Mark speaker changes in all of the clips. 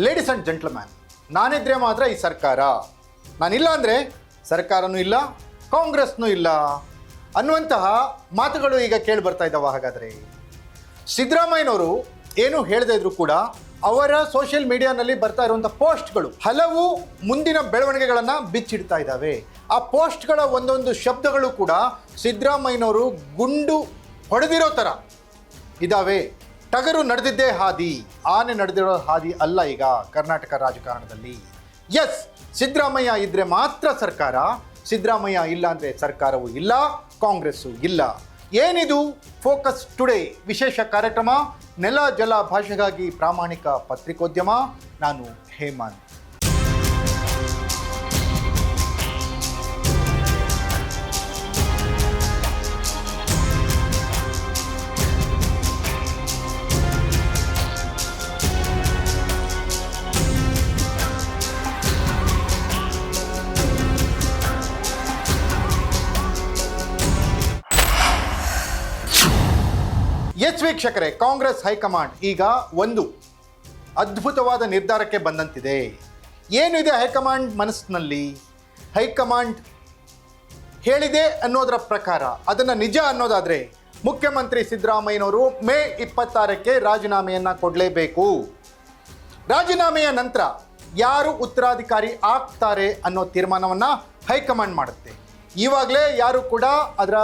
Speaker 1: Ladies and gentleman, ನಾನಿದ್ರೆ ಮಾತ್ರ ಈ ಸರ್ಕಾರ, ನಾನಿಲ್ಲ ಅಂದರೆ ಸರ್ಕಾರನೂ ಇಲ್ಲ, ಕಾಂಗ್ರೆಸ್ನೂ ಇಲ್ಲ ಅನ್ನುವಂತಹ ಮಾತುಗಳು ಈಗ ಕೇಳಿ ಬರ್ತಾ ಇದ್ದಾವೆ. ಹಾಗಾದರೆ ಸಿದ್ದರಾಮಯ್ಯನವರು ಏನು ಹೇಳದೇ ಇದ್ರು ಕೂಡ ಅವರ ಸೋಷಿಯಲ್ ಮೀಡಿಯಾನಲ್ಲಿ ಬರ್ತಾ ಇರುವಂಥ ಪೋಸ್ಟ್ಗಳು ಹಲವು ಮುಂದಿನ ಬೆಳವಣಿಗೆಗಳನ್ನು ಬಿಚ್ಚಿಡ್ತಾ ಇದ್ದಾವೆ. ಆ ಪೋಸ್ಟ್ಗಳ ಒಂದೊಂದು ಶಬ್ದಗಳು ಕೂಡ ಸಿದ್ದರಾಮಯ್ಯನವರು ಗುಂಡು ಹೊಡೆದಿರೋ ಥರ ಇದ್ದಾವೆ. ಟಗರು ನಡೆದಿದ್ದೇ ಹಾದಿ, ಆನೆ ನಡೆದಿರೋ ಹಾದಿ ಅಲ್ಲ ಈಗ ಕರ್ನಾಟಕ ರಾಜಕಾರಣದಲ್ಲಿ. ಎಸ್, ಸಿದ್ದರಾಮಯ್ಯ ಇದ್ದರೆ ಮಾತ್ರ ಸರ್ಕಾರ, ಸಿದ್ದರಾಮಯ್ಯ ಇಲ್ಲ ಅಂದರೆ ಸರ್ಕಾರವೂ ಇಲ್ಲ, ಕಾಂಗ್ರೆಸ್ಸು ಇಲ್ಲ. ಏನಿದು ಫೋಕಸ್ ಟುಡೇ ವಿಶೇಷ ಕಾರ್ಯಕ್ರಮ, ನೆಲ ಜಲ ಭಾಷೆಗಾಗಿ ಪ್ರಾಮಾಣಿಕ ಪತ್ರಿಕೋದ್ಯಮ. ನಾನು ಹೇಮಂತ್. ಎಸ್ ವೀಕ್ಷಕರೇ, ಕಾಂಗ್ರೆಸ್ ಹೈಕಮಾಂಡ್ ಈಗ ಒಂದು ಅದ್ಭುತವಾದ ನಿರ್ಧಾರಕ್ಕೆ ಬಂದಂತಿದೆ. ಏನಿದೆ ಹೈಕಮಾಂಡ್ ಮನಸ್ಸಿನಲ್ಲಿ? ಹೈಕಮಾಂಡ್ ಹೇಳಿದೆ ಅನ್ನೋದರ ಪ್ರಕಾರ ಅದನ್ನು ನಿಜ ಅನ್ನೋದಾದರೆ ಮುಖ್ಯಮಂತ್ರಿ ಸಿದ್ದರಾಮಯ್ಯನವರು ಮೇ 26ಕ್ಕೆ ರಾಜೀನಾಮೆಯನ್ನು ಕೊಡಲೇಬೇಕು. ರಾಜೀನಾಮೆಯ ನಂತರ ಯಾರು ಉತ್ತರಾಧಿಕಾರಿ ಆಗ್ತಾರೆ ಅನ್ನೋ ತೀರ್ಮಾನವನ್ನು ಹೈಕಮಾಂಡ್ ಮಾಡುತ್ತೆ. ಈವಾಗಲೇ ಯಾರು ಕೂಡ ಅದರ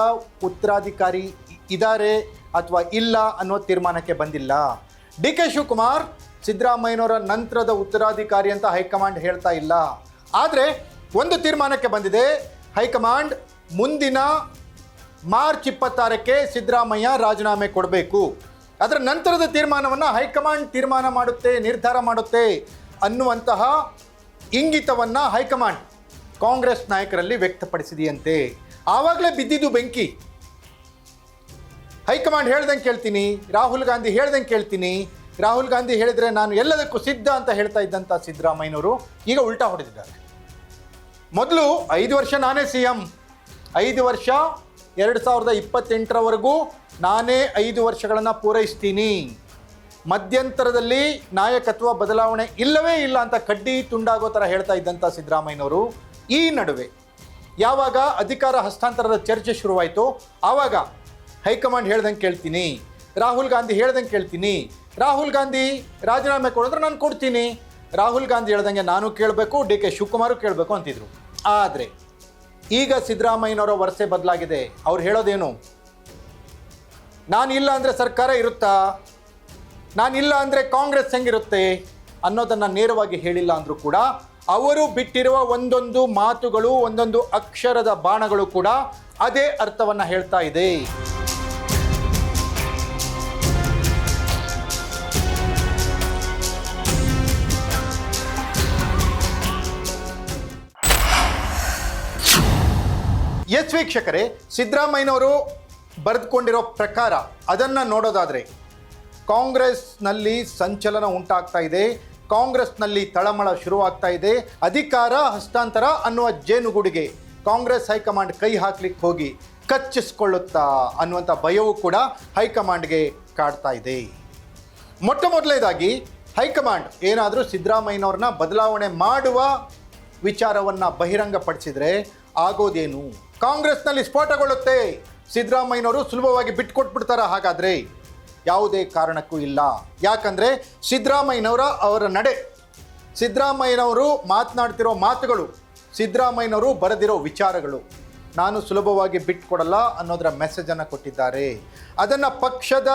Speaker 1: ಉತ್ತರಾಧಿಕಾರಿ ಇದ್ದಾರೆ ಅಥವಾ ಇಲ್ಲ ಅನ್ನೋ ತೀರ್ಮಾನಕ್ಕೆ ಬಂದಿಲ್ಲ. ಡಿ ಕೆ ಶಿವಕುಮಾರ್ ಸಿದ್ದರಾಮಯ್ಯನವರ ನಂತರದ ಉತ್ತರಾಧಿಕಾರಿ ಅಂತ ಹೈಕಮಾಂಡ್ ಹೇಳ್ತಾ ಇಲ್ಲ. ಆದರೆ ಒಂದು ತೀರ್ಮಾನಕ್ಕೆ ಬಂದಿದೆ. ಹೈಕಮಾಂಡ್ ಮುಂದಿನ ಮಾರ್ಚ್ 26ಕ್ಕೆ ಸಿದ್ದರಾಮಯ್ಯ ರಾಜೀನಾಮೆ ಕೊಡಬೇಕು, ಅದರ ನಂತರದ ತೀರ್ಮಾನವನ್ನು ಹೈಕಮಾಂಡ್ ತೀರ್ಮಾನ ಮಾಡುತ್ತೆ, ನಿರ್ಧಾರ ಮಾಡುತ್ತೆ ಅನ್ನುವಂತಹ ಇಂಗಿತವನ್ನು ಹೈಕಮಾಂಡ್ ಕಾಂಗ್ರೆಸ್ ನಾಯಕರಲ್ಲಿ ವ್ಯಕ್ತಪಡಿಸಿದೆಯಂತೆ. ಆವಾಗಲೇ ಬಿದ್ದಿದ್ದು ಬೆಂಕಿ. ಹೈಕಮಾಂಡ್ ಹೇಳ್ದಂಗೆ ಕೇಳ್ತೀನಿ, ರಾಹುಲ್ ಗಾಂಧಿ ಹೇಳ್ದಂಗೆ ಕೇಳ್ತೀನಿ, ರಾಹುಲ್ ಗಾಂಧಿ ಹೇಳಿದರೆ ನಾನು ಎಲ್ಲದಕ್ಕೂ ಸಿದ್ಧ ಅಂತ ಹೇಳ್ತಾ ಇದ್ದಂಥ ಸಿದ್ದರಾಮಯ್ಯನವರು ಈಗ ಉಲ್ಟಾ ಹೊಡೆದಿದ್ದಾರೆ. ಮೊದಲು 5 ವರ್ಷ ನಾನೇ CM, 5 ವರ್ಷ 2028ರವರೆಗೂ ನಾನೇ 5 ವರ್ಷಗಳನ್ನು ಪೂರೈಸ್ತೀನಿ, ಮಧ್ಯಂತರದಲ್ಲಿ ನಾಯಕತ್ವ ಬದಲಾವಣೆ ಇಲ್ಲವೇ ಇಲ್ಲ ಅಂತ ಕಡ್ಡಿ ತುಂಡಾಗೋ ಥರ ಹೇಳ್ತಾ ಇದ್ದಂಥ ಸಿದ್ದರಾಮಯ್ಯನವರು ಈ ನಡುವೆ ಯಾವಾಗ ಅಧಿಕಾರ ಹಸ್ತಾಂತರದ ಚರ್ಚೆ ಶುರುವಾಯಿತು ಆವಾಗ ಹೈಕಮಾಂಡ್ ಹೇಳ್ದಂಗೆ ಕೇಳ್ತೀನಿ, ರಾಹುಲ್ ಗಾಂಧಿ ಹೇಳ್ದಂಗೆ ಕೇಳ್ತೀನಿ, ರಾಹುಲ್ ಗಾಂಧಿ ರಾಜೀನಾಮೆ ಕೊಡಿದ್ರೆ ನಾನು ಕೊಡ್ತೀನಿ, ರಾಹುಲ್ ಗಾಂಧಿ ಹೇಳ್ದಂಗೆ ನಾನು ಕೇಳಬೇಕು, ಡಿ ಕೆ ಶಿವಕುಮಾರು ಕೇಳಬೇಕು ಅಂತಿದ್ರು. ಆದರೆ ಈಗ ಸಿದ್ದರಾಮಯ್ಯನವರ ವರಸೆ ಬದಲಾಗಿದೆ. ಅವ್ರು ಹೇಳೋದೇನು? ನಾನಿಲ್ಲ ಅಂದರೆ ಸರ್ಕಾರ ಇರುತ್ತಾ, ನಾನಿಲ್ಲ ಅಂದರೆ ಕಾಂಗ್ರೆಸ್ ಹೆಂಗಿರುತ್ತೆ ಅನ್ನೋದನ್ನು ನೇರವಾಗಿ ಹೇಳಿಲ್ಲ ಅಂದರೂ ಕೂಡ ಅವರು ಬಿಟ್ಟಿರುವ ಒಂದೊಂದು ಮಾತುಗಳು, ಒಂದೊಂದು ಅಕ್ಷರದ ಬಾಣಗಳು ಕೂಡ ಅದೇ ಅರ್ಥವನ್ನು ಹೇಳ್ತಾ ಇದೆ. ಎಸ್ ವೀಕ್ಷಕರೇ, ಸಿದ್ದರಾಮಯ್ಯನವರು ಬರೆದುಕೊಂಡಿರೋ ಪ್ರಕಾರ ಅದನ್ನು ನೋಡೋದಾದರೆ ಕಾಂಗ್ರೆಸ್ನಲ್ಲಿ ಸಂಚಲನ ಉಂಟಾಗ್ತಾ ಇದೆ, ಕಾಂಗ್ರೆಸ್ನಲ್ಲಿ ತಳಮಳ ಶುರುವಾಗ್ತಾ ಇದೆ. ಅಧಿಕಾರ ಹಸ್ತಾಂತರ ಅನ್ನುವ ಜೇನುಗೂಡಿಗೆ ಕಾಂಗ್ರೆಸ್ ಹೈಕಮಾಂಡ್ ಕೈ ಹಾಕ್ಲಿಕ್ಕೆ ಹೋಗಿ ಕಚ್ಚಿಸ್ಕೊಳ್ಳುತ್ತಾ ಅನ್ನುವಂಥ ಭಯವೂ ಕೂಡ ಹೈಕಮಾಂಡ್ಗೆ ಕಾಡ್ತಾ ಇದೆ. ಮೊಟ್ಟ ಮೊದಲನೇದಾಗಿ ಹೈಕಮಾಂಡ್ ಏನಾದರೂ ಸಿದ್ದರಾಮಯ್ಯನವ್ರನ್ನ ಬದಲಾವಣೆ ಮಾಡುವ ವಿಚಾರವನ್ನು ಬಹಿರಂಗಪಡಿಸಿದರೆ ಆಗೋದೇನು? ಕಾಂಗ್ರೆಸ್ನಲ್ಲಿ ಸ್ಫೋಟಗೊಳ್ಳುತ್ತೆ, ಸಿದ್ದರಾಮಯ್ಯನವರು ಸುಲಭವಾಗಿ ಬಿಟ್ಕೊಟ್ಬಿಡ್ತಾರ? ಹಾಗಾದರೆ ಯಾವುದೇ ಕಾರಣಕ್ಕೂ ಇಲ್ಲ. ಯಾಕಂದರೆ ಅವರ ನಡೆ, ಸಿದ್ದರಾಮಯ್ಯನವರು ಮಾತನಾಡ್ತಿರೋ ಮಾತುಗಳು, ಸಿದ್ದರಾಮಯ್ಯನವರು ಬರೆದಿರೋ ವಿಚಾರಗಳು ನಾನು ಸುಲಭವಾಗಿ ಬಿಟ್ಕೊಡಲ್ಲ ಅನ್ನೋದರ ಮೆಸೇಜನ್ನು ಕೊಟ್ಟಿದ್ದಾರೆ. ಅದನ್ನು ಪಕ್ಷದ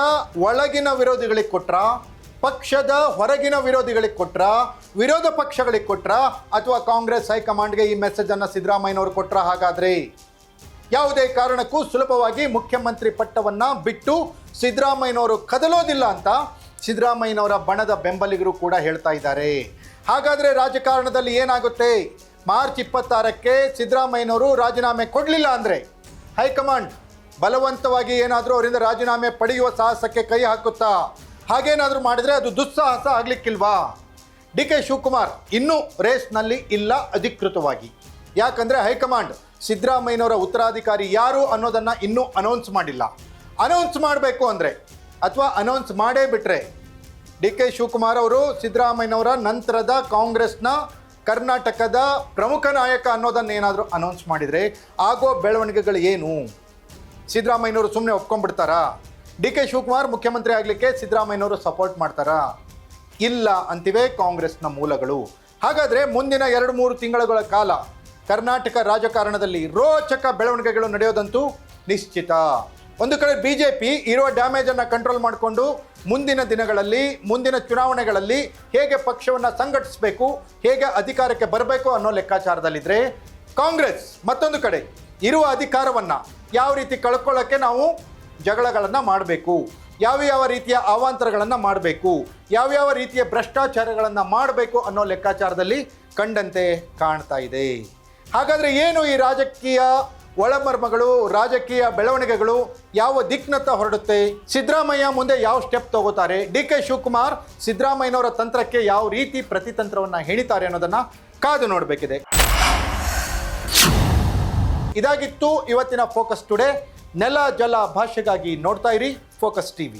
Speaker 1: ಒಳಗಿನ ವಿರೋಧಿಗಳಿಗೆ ಕೊಟ್ರ, ಪಕ್ಷದ ಹೊರಗಿನ ವಿರೋಧಿಗಳಿಗೆ ಕೊಟ್ರ, ವಿರೋಧ ಪಕ್ಷಗಳಿಗೆ ಕೊಟ್ರ, ಅಥವಾ ಕಾಂಗ್ರೆಸ್ ಹೈಕಮಾಂಡ್ಗೆ ಈ ಮೆಸೇಜನ್ನು ಸಿದ್ದರಾಮಯ್ಯನವರು ಕೊಟ್ರ? ಹಾಗಾದರೆ ಯಾವುದೇ ಕಾರಣಕ್ಕೂ ಸುಲಭವಾಗಿ ಮುಖ್ಯಮಂತ್ರಿ ಪಟ್ಟವನ್ನು ಬಿಟ್ಟು ಸಿದ್ದರಾಮಯ್ಯನವರು ಕದಲೋದಿಲ್ಲ ಅಂತ ಸಿದ್ದರಾಮಯ್ಯನವರ ಬಣದ ಬೆಂಬಲಿಗರು ಕೂಡ ಹೇಳ್ತಾ ಇದ್ದಾರೆ. ಹಾಗಾದರೆ ರಾಜಕಾರಣದಲ್ಲಿ ಏನಾಗುತ್ತೆ? ಮಾರ್ಚ್ 26ಕ್ಕೆ ಸಿದ್ದರಾಮಯ್ಯನವರು ರಾಜೀನಾಮೆ ಕೊಡಲಿಲ್ಲ ಅಂದರೆ ಹೈಕಮಾಂಡ್ ಬಲವಂತವಾಗಿ ಏನಾದರೂ ಅವರಿಂದ ರಾಜೀನಾಮೆ ಪಡೆಯುವ ಸಾಹಸಕ್ಕೆ ಕೈ ಹಾಕುತ್ತಾ? ಹಾಗೇನಾದರೂ ಮಾಡಿದರೆ ಅದು ದುಸ್ಸಾಹಸ ಆಗಲಿಕ್ಕಿಲ್ವಾ? ಡಿ ಕೆ ಶಿವಕುಮಾರ್ ಇನ್ನೂ ರೇಸ್ನಲ್ಲಿ ಇಲ್ಲ ಅಧಿಕೃತವಾಗಿ. ಯಾಕಂದರೆ ಹೈಕಮಾಂಡ್ ಸಿದ್ದರಾಮಯ್ಯನವರ ಉತ್ತರಾಧಿಕಾರಿ ಯಾರು ಅನ್ನೋದನ್ನು ಇನ್ನೂ ಅನೌನ್ಸ್ ಮಾಡಿಲ್ಲ. ಅನೌನ್ಸ್ ಮಾಡಬೇಕು ಅಂದರೆ ಅಥವಾ ಅನೌನ್ಸ್ ಮಾಡೇ ಬಿಟ್ಟರೆ ಡಿ ಕೆ ಶಿವಕುಮಾರ್ ಅವರು ಸಿದ್ದರಾಮಯ್ಯನವರ ನಂತರದ ಕಾಂಗ್ರೆಸ್ನ ಕರ್ನಾಟಕದ ಪ್ರಮುಖ ನಾಯಕ ಅನ್ನೋದನ್ನ ಏನಾದರೂ ಅನೌನ್ಸ್ ಮಾಡಿದರೆ ಆಗೋ ಬೆಳವಣಿಗೆಗಳು ಏನು? ಸಿದ್ದರಾಮಯ್ಯನವರು ಸುಮ್ಮನೆ ಒಪ್ಕೊಂಡ್ಬಿಡ್ತಾರಾ? ಡಿ ಕೆ ಶಿವಕುಮಾರ್ ಮುಖ್ಯಮಂತ್ರಿ ಆಗಲಿಕ್ಕೆ ಸಿದ್ದರಾಮಯ್ಯನವರು ಸಪೋರ್ಟ್ ಮಾಡ್ತಾರಾ? ಇಲ್ಲ ಅಂತಿವೆ ಕಾಂಗ್ರೆಸ್ನ ಮೂಲಗಳು. ಹಾಗಾದರೆ ಮುಂದಿನ 2-3 ತಿಂಗಳುಗಳ ಕಾಲ ಕರ್ನಾಟಕ ರಾಜಕಾರಣದಲ್ಲಿ ರೋಚಕ ಬೆಳವಣಿಗೆಗಳು ನಡೆಯೋದಂತೂ ನಿಶ್ಚಿತ. ಒಂದು ಕಡೆ BJP ಇರುವ ಡ್ಯಾಮೇಜನ್ನು ಕಂಟ್ರೋಲ್ ಮಾಡಿಕೊಂಡು ಮುಂದಿನ ದಿನಗಳಲ್ಲಿ, ಮುಂದಿನ ಚುನಾವಣೆಗಳಲ್ಲಿ ಹೇಗೆ ಪಕ್ಷವನ್ನು ಸಂಘಟಿಸಬೇಕು, ಹೇಗೆ ಅಧಿಕಾರಕ್ಕೆ ಬರಬೇಕು ಅನ್ನೋ ಲೆಕ್ಕಾಚಾರದಲ್ಲಿದ್ದರೆ, ಕಾಂಗ್ರೆಸ್ ಮತ್ತೊಂದು ಕಡೆ ಇರುವ ಅಧಿಕಾರವನ್ನು ಯಾವ ರೀತಿ ಕಳ್ಕೊಳ್ಳೋಕ್ಕೆ ನಾವು ಜಗಳಗಳನ್ನು ಮಾಡಬೇಕು, ಯಾವ ರೀತಿಯ ಅವಾಂತರಗಳನ್ನು ಮಾಡಬೇಕು, ಯಾವ ರೀತಿಯ ಭ್ರಷ್ಟಾಚಾರಗಳನ್ನು ಮಾಡಬೇಕು ಅನ್ನೋ ಲೆಕ್ಕಾಚಾರದಲ್ಲಿ ಕಂಡಂತೆ ಕಾಣ್ತಾ ಇದೆ. ಹಾಗಾದರೆ ಏನು ಈ ರಾಜಕೀಯ ಒಳಮರ್ಮಗಳು, ರಾಜಕೀಯ ಬೆಳವಣಿಗೆಗಳು ಯಾವ ದಿಕ್ಕಿನತ್ತ ಹೊರಡುತ್ತೆ? ಸಿದ್ದರಾಮಯ್ಯ ಮುಂದೆ ಯಾವ ಸ್ಟೆಪ್ ತಗೋತಾರೆ? ಡಿ ಕೆ ಶಿವಕುಮಾರ್ ಸಿದ್ದರಾಮಯ್ಯನವರ ತಂತ್ರಕ್ಕೆ ಯಾವ ರೀತಿ ಪ್ರತಿತಂತ್ರವನ್ನು ಹೆಣಿತಾರೆ ಅನ್ನೋದನ್ನು ಕಾದು ನೋಡಬೇಕಿದೆ. ಇದಾಗಿತ್ತು ಇವತ್ತಿನ ಫೋಕಸ್ ಟುಡೇ. ನೆಲ ಜಲ ಭಾಷೆಗಾಗಿ ನೋಡ್ತಾ ಇರಿ ಫೋಕಸ್ ಟಿವಿ.